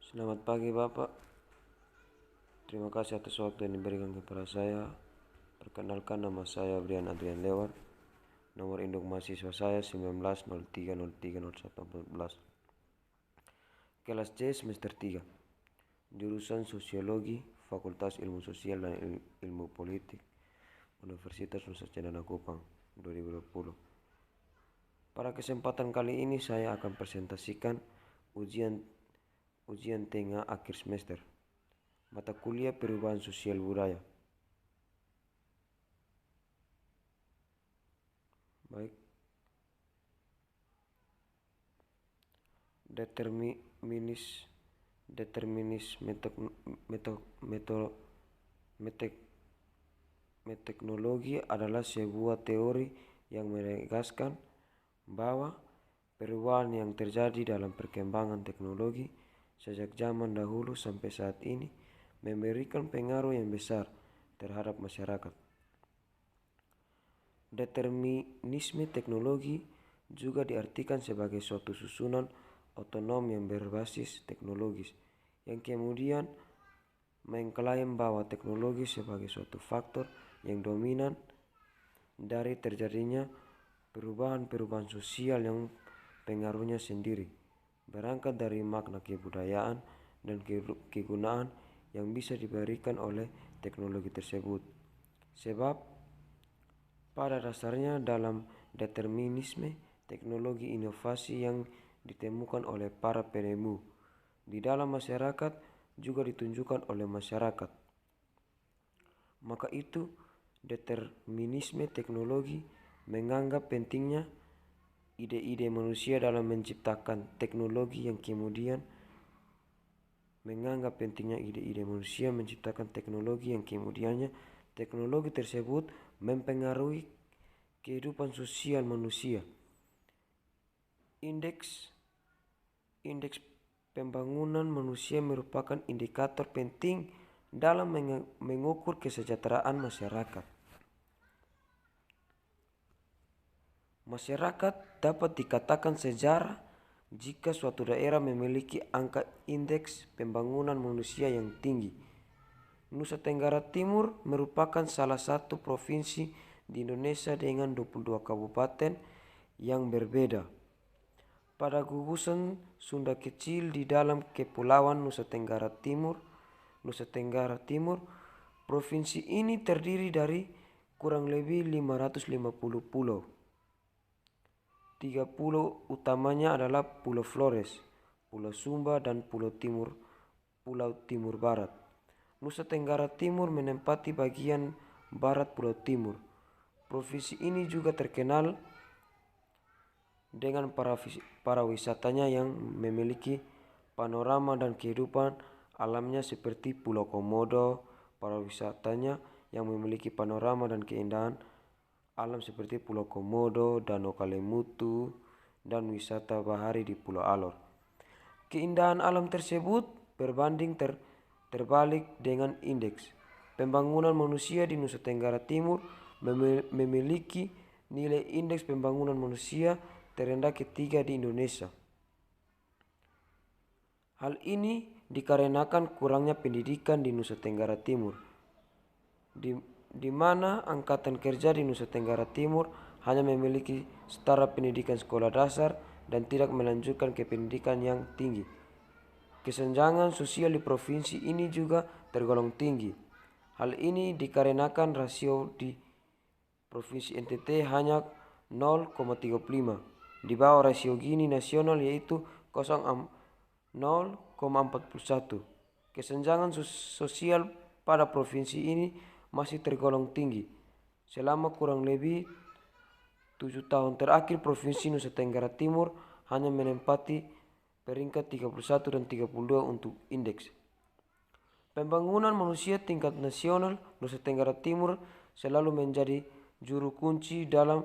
Selamat pagi Bapak, terima kasih atas waktu yang diberikan kepada saya. Perkenalkan, nama saya Brian Adrian Lewat. Nomor induk mahasiswa saya 1903030114. Kelas C semester 3, jurusan Sosiologi, Fakultas Ilmu Sosial dan Ilmu Politik, Universitas Nusa Cendana Kupang, 2020. Pada kesempatan kali ini saya akan presentasikan ujian tengah akhir semester, mata kuliah perubahan sosial budaya. Baik, determinisme teknologi adalah sebuah teori yang menegaskan bahwa perubahan yang terjadi dalam perkembangan teknologi sejak zaman dahulu sampai saat ini memberikan pengaruh yang besar terhadap masyarakat. Determinisme teknologi juga diartikan sebagai suatu susunan otonom yang berbasis teknologis, yang kemudian mengklaim bahwa teknologi sebagai suatu faktor yang dominan dari terjadinya perubahan-perubahan sosial yang pengaruhnya sendiri berangkat dari makna kebudayaan dan kegunaan yang bisa diberikan oleh teknologi tersebut. Sebab pada dasarnya dalam determinisme teknologi inovasi yang ditemukan oleh para penemu di dalam masyarakat juga ditunjukkan oleh masyarakat. Maka itu determinisme teknologi menganggap pentingnya ide-ide manusia dalam menciptakan teknologi yang kemudiannya teknologi tersebut mempengaruhi kehidupan sosial manusia. Indeks pembangunan manusia merupakan indikator penting dalam mengukur kesejahteraan masyarakat. Masyarakat dapat dikatakan sejarah jika suatu daerah memiliki angka indeks pembangunan manusia yang tinggi. Nusa Tenggara Timur merupakan salah satu provinsi di Indonesia dengan 22 kabupaten yang berbeda. Pada gugusan Sunda Kecil di dalam Kepulauan Nusa Tenggara Timur, provinsi ini terdiri dari kurang lebih 550 pulau. 3 pulau utamanya adalah Pulau Flores, Pulau Sumba, dan Pulau Timur Barat. Nusa Tenggara Timur menempati bagian barat Pulau Timur. Provinsi ini juga terkenal dengan para wisatanya yang memiliki panorama dan kehidupan alamnya seperti Pulau Komodo, para wisatanya yang memiliki panorama dan keindahan alam seperti Pulau Komodo, Danau Kalimutu, dan wisata bahari di Pulau Alor. Keindahan alam tersebut berbanding terbalik dengan indeks pembangunan manusia di Nusa Tenggara Timur memiliki nilai indeks pembangunan manusia terendah ketiga di Indonesia. Hal ini dikarenakan kurangnya pendidikan di Nusa Tenggara Timur, di mana angkatan kerja di Nusa Tenggara Timur hanya memiliki setara pendidikan sekolah dasar dan tidak melanjutkan ke pendidikan yang tinggi. Kesenjangan sosial di provinsi ini juga tergolong tinggi. Hal ini dikarenakan rasio di Provinsi NTT hanya 0,35, di bawah rasio Gini nasional yaitu 0,41. Kesenjangan sosial pada provinsi ini masih tergolong tinggi. Selama kurang lebih 7 tahun terakhir, Provinsi Nusa Tenggara Timur hanya menempati peringkat 31 dan 32 untuk indeks pembangunan manusia tingkat nasional. Nusa Tenggara Timur selalu menjadi juru kunci dalam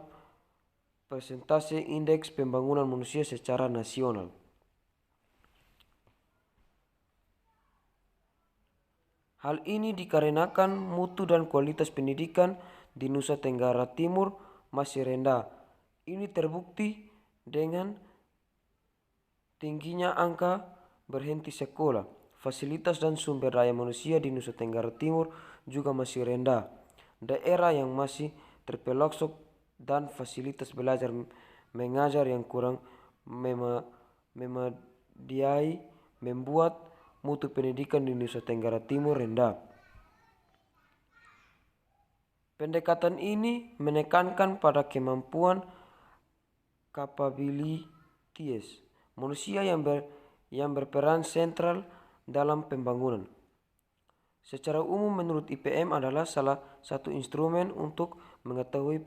persentase indeks pembangunan manusia secara nasional. Hal ini dikarenakan mutu dan kualitas pendidikan di Nusa Tenggara Timur masih rendah. Ini terbukti dengan tingginya angka berhenti sekolah. Fasilitas dan sumber daya manusia di Nusa Tenggara Timur juga masih rendah. Daerah yang masih terpelosok dan fasilitas belajar mengajar yang kurang memadai membuat mutu pendidikan di Nusa Tenggara Timur rendah. Pendekatan ini menekankan pada kemampuan capabilities manusia yang berperan sentral dalam pembangunan. Secara umum menurut IPM adalah salah satu instrumen untuk mengetahui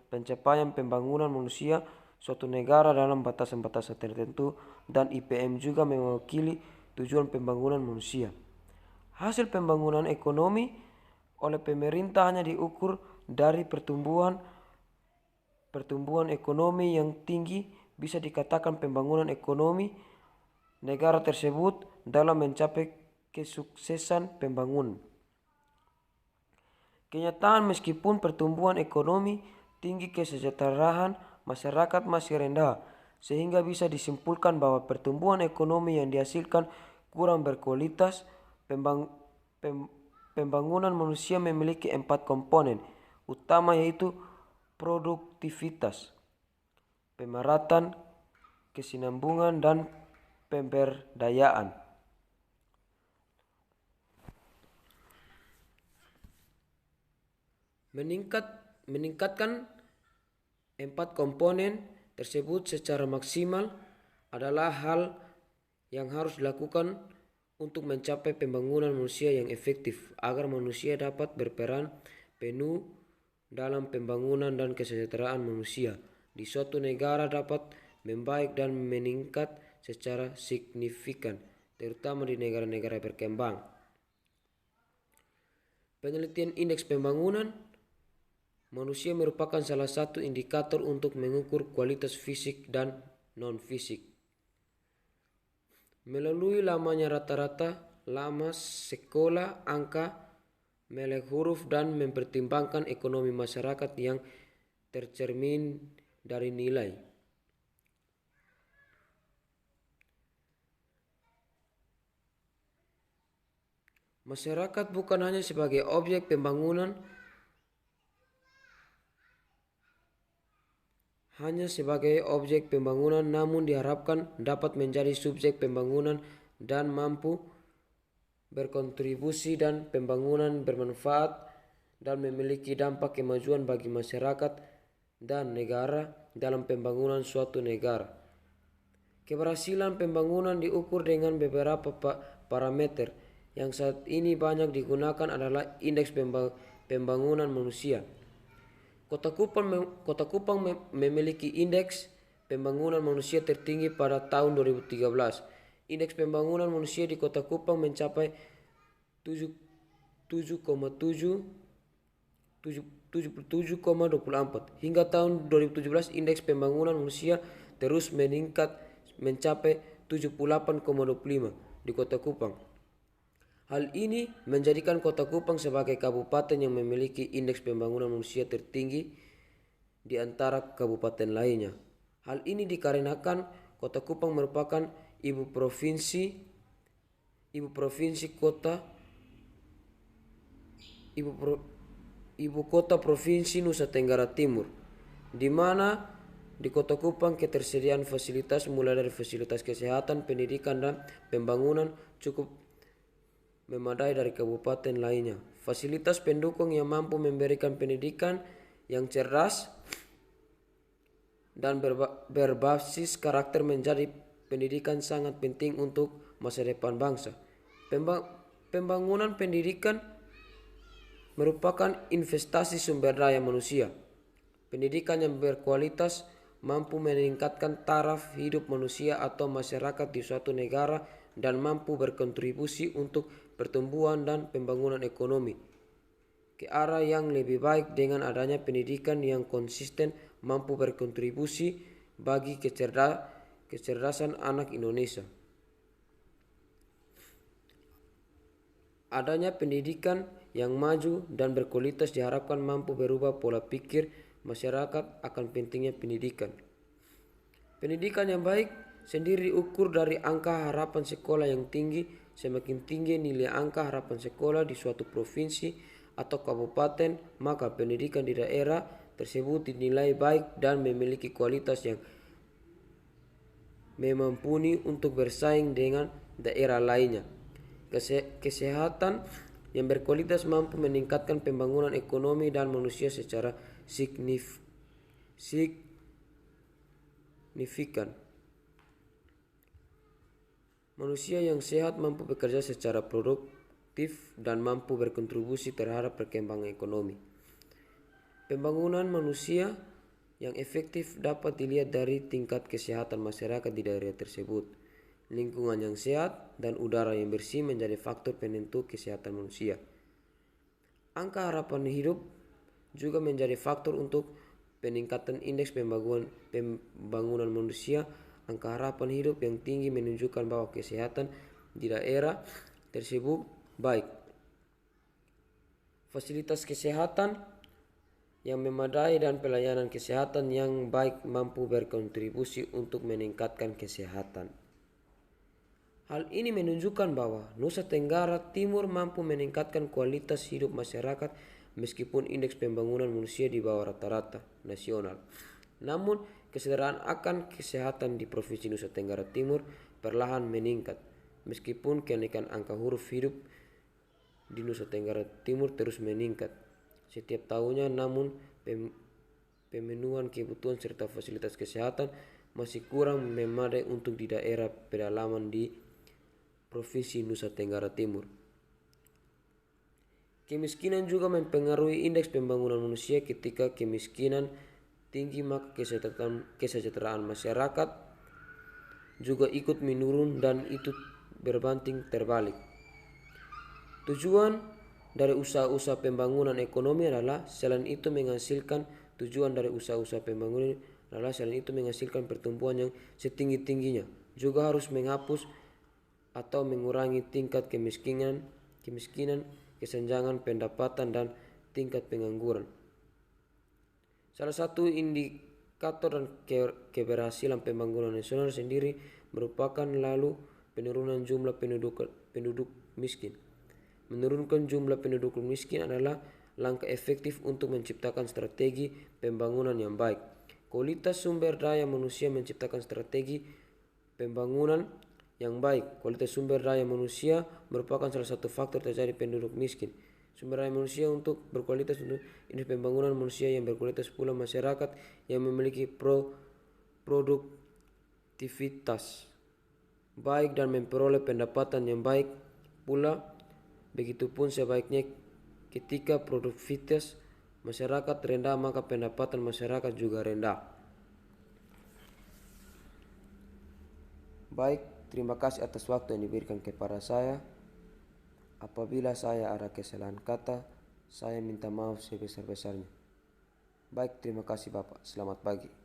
pencapaian pembangunan manusia suatu negara dalam batasan-batasan tertentu, dan IPM juga mewakili tujuan pembangunan manusia. Hasil pembangunan ekonomi oleh pemerintah hanya diukur dari pertumbuhan ekonomi yang tinggi. Bisa dikatakan pembangunan ekonomi negara tersebut dalam mencapai kesuksesan pembangunan. Kenyataan meskipun pertumbuhan ekonomi tinggi, kesejahteraan masyarakat masih rendah, sehingga bisa disimpulkan bahwa pertumbuhan ekonomi yang dihasilkan kurang berkualitas. Pembangunan manusia memiliki 4 komponen utama, yaitu produktivitas, pemerataan, kesinambungan, dan pemberdayaan. Meningkatkan 4 komponen tersebut secara maksimal adalah hal yang harus dilakukan untuk mencapai pembangunan manusia yang efektif agar manusia dapat berperan penuh dalam pembangunan dan kesejahteraan manusia di suatu negara dapat membaik dan meningkat secara signifikan, terutama di negara-negara berkembang. Penelitian indeks pembangunan manusia merupakan salah satu indikator untuk mengukur kualitas fisik dan non-fisik. Melalui lamanya rata-rata lama sekolah, angka, melek huruf, dan mempertimbangkan ekonomi masyarakat yang tercermin dari nilai. Masyarakat bukan hanya sebagai objek pembangunan, namun diharapkan dapat menjadi subjek pembangunan dan mampu berkontribusi dan pembangunan bermanfaat dan memiliki dampak kemajuan bagi masyarakat dan negara dalam pembangunan suatu negara. Keberhasilan pembangunan diukur dengan beberapa parameter. Yang saat ini banyak digunakan adalah indeks pembangunan manusia. Kota Kupang memiliki indeks pembangunan manusia tertinggi pada tahun 2013. Indeks pembangunan manusia di Kota Kupang mencapai 77,24. Hingga tahun 2017 indeks pembangunan manusia terus meningkat mencapai 78,25 di Kota Kupang. Hal ini menjadikan Kota Kupang sebagai kabupaten yang memiliki indeks pembangunan manusia tertinggi di antara kabupaten lainnya. Hal ini dikarenakan Kota Kupang merupakan ibu kota provinsi Nusa Tenggara Timur, di mana di Kota Kupang ketersediaan fasilitas mulai dari fasilitas kesehatan, pendidikan, dan pembangunan cukup memadai dari kabupaten lainnya. Fasilitas pendukung yang mampu memberikan pendidikan yang cerdas dan berbasis karakter menjadi pendidikan sangat penting untuk masa depan bangsa. Pembangunan pendidikan merupakan investasi sumber daya manusia. Pendidikan yang berkualitas mampu meningkatkan taraf hidup manusia atau masyarakat di suatu negara dan mampu berkontribusi untuk pertumbuhan dan pembangunan ekonomi ke arah yang lebih baik. Dengan adanya pendidikan yang konsisten mampu berkontribusi bagi kecerdasan anak Indonesia. Adanya pendidikan yang maju dan berkualitas diharapkan mampu berubah pola pikir masyarakat akan pentingnya pendidikan. Pendidikan yang baik sendiri diukur dari angka harapan sekolah yang tinggi. Semakin tinggi nilai angka harapan sekolah di suatu provinsi atau kabupaten, maka pendidikan di daerah tersebut dinilai baik dan memiliki kualitas yang memampuni untuk bersaing dengan daerah lainnya. Kesehatan yang berkualitas mampu meningkatkan pembangunan ekonomi dan manusia secara signifikan. Manusia yang sehat mampu bekerja secara produktif dan mampu berkontribusi terhadap perkembangan ekonomi. Pembangunan manusia yang efektif dapat dilihat dari tingkat kesehatan masyarakat di daerah tersebut. Lingkungan yang sehat dan udara yang bersih menjadi faktor penentu kesehatan manusia. Angka harapan hidup juga menjadi faktor untuk peningkatan indeks pembangunan manusia. Angka harapan hidup yang tinggi menunjukkan bahwa kesehatan di daerah tersebut baik. Fasilitas kesehatan yang memadai dan pelayanan kesehatan yang baik mampu berkontribusi untuk meningkatkan kesehatan. Hal ini menunjukkan bahwa Nusa Tenggara Timur mampu meningkatkan kualitas hidup masyarakat meskipun indeks pembangunan manusia di bawah rata-rata nasional. Namun, kesadaran akan kesehatan di Provinsi Nusa Tenggara Timur perlahan meningkat. Meskipun kenaikan angka huruf hidup di Nusa Tenggara Timur terus meningkat setiap tahunnya, namun pemenuhan kebutuhan serta fasilitas kesehatan masih kurang memadai untuk di daerah pedalaman di Provinsi Nusa Tenggara Timur. Kemiskinan juga mempengaruhi indeks pembangunan manusia. Ketika kemiskinan tinggi, maka kesejahteraan masyarakat juga ikut menurun dan itu berbanding terbalik. Tujuan dari usaha-usaha pembangunan ekonomi adalah selain itu menghasilkan pertumbuhan yang setinggi-tingginya. Juga harus menghapus atau mengurangi tingkat kemiskinan, kesenjangan pendapatan dan tingkat pengangguran. Salah satu indikator dan keberhasilan pembangunan nasional sendiri merupakan lalu penurunan jumlah penduduk miskin. Menurunkan jumlah penduduk miskin adalah langkah efektif untuk menciptakan strategi pembangunan yang baik. Kualitas sumber daya manusia menciptakan strategi pembangunan yang baik. Kualitas sumber daya manusia merupakan salah satu faktor terjadi penduduk miskin. Sumber daya manusia untuk berkualitas untuk indeks pembangunan manusia yang berkualitas pula masyarakat yang memiliki produktivitas baik dan memperoleh pendapatan yang baik pula. Begitupun sebaiknya ketika produktivitas masyarakat rendah, maka pendapatan masyarakat juga rendah. Baik, terima kasih atas waktu yang diberikan kepada saya. Apabila saya ada kesalahan kata, saya minta maaf sebesar-besarnya. Baik, terima kasih Bapak. Selamat pagi.